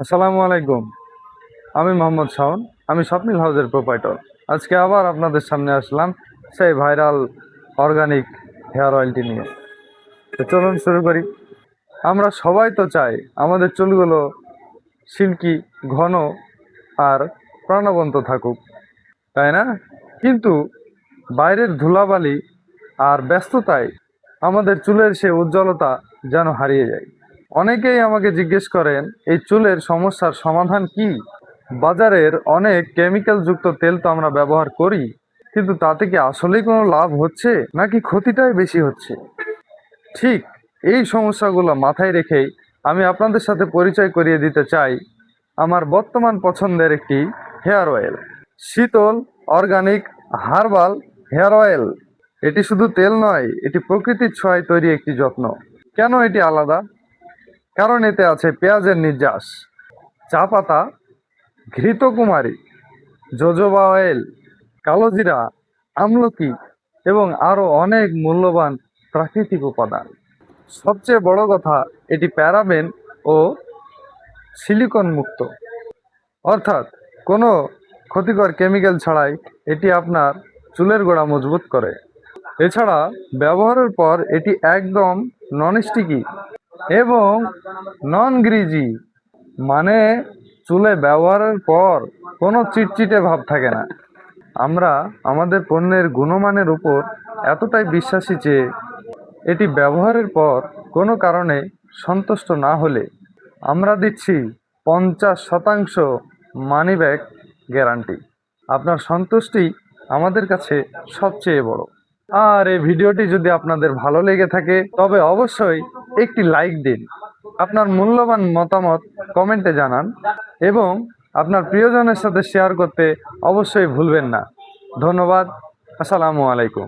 আসসালামু আলাইকুম। আমি মোহাম্মদ শাওন। আমি স্বপ্নিল হাউসের প্রোপাইটর। আজকে আবার আপনাদের সামনে আসলাম সেই ভাইরাল অর্গানিক হেয়ার অয়েলটি নিয়ে। তো চলুন শুরু করি। আমরা সবাই তো চাই আমাদের চুলগুলো সিল্কি, ঘন আর প্রাণবন্ত থাকুক, তাই না? কিন্তু বাইরের ধুলাবালি আর ব্যস্ততায় আমাদের চুলের সে উজ্জ্বলতা যেন হারিয়ে যায়। অনেকেই আমাকে জিজ্ঞেস করেন, এই চুলের সমস্যার সমাধান কি? বাজারের অনেক কেমিক্যাল যুক্ত তেল তো আমরা ব্যবহার করি, কিন্তু তাতে কি আসলেই কোনো লাভ হচ্ছে নাকি ক্ষতিটাই বেশি হচ্ছে? ঠিক এই সমস্যাগুলো মাথায় রেখেই আমি আপনাদের সাথে পরিচয় করিয়ে দিতে চাই আমার বর্তমান পছন্দের একটি হেয়ার অয়েল, শীতল অর্গানিক হার্বাল হেয়ার অয়েল। এটি শুধু তেল নয়, এটি প্রকৃতির ছোঁয়ায় তৈরি একটি যত্ন। কেন এটি আলাদা? কারণ এতে আছে পেঁয়াজের নির্যাস, চা পাতা, ঘৃতকুমারী, জোজোবা অয়েল, কালোজিরা, আমলকি এবং আরও অনেক মূল্যবান প্রাকৃতিক উপাদান। সবচেয়ে বড় কথা, এটি প্যারাবেন ও সিলিকন মুক্ত, অর্থাৎ কোনো ক্ষতিকর কেমিক্যাল ছাড়াই এটি আপনার চুলের গোড়া মজবুত করে। এছাড়া ব্যবহারের পর এটি একদম নন স্টিকি এবং নন গ্রিজি, মানে চুলে ব্যবহারের পর কোনো চিটচিটে ভাব থাকে না। আমরা আমাদের পণ্যের গুণমানের উপর এতটাই বিশ্বাসী যে এটি ব্যবহারের পর কোনো কারণে সন্তুষ্ট না হলে আমরা দিচ্ছি 50% মানি ব্যাক গ্যারান্টি। আপনার সন্তুষ্টি আমাদের কাছে সবচেয়ে বড়। আর এই ভিডিওটি যদি আপনাদের ভালো লেগে থাকে তবে অবশ্যই একটি লাইক দিন, আপনার মূল্যবান মতামত কমেন্টে জানান এবং আপনার প্রিয়জনের সাথে শেয়ার করতে অবশ্যই ভুলবেন না। ধন্যবাদ। আসসালামু আলাইকুম।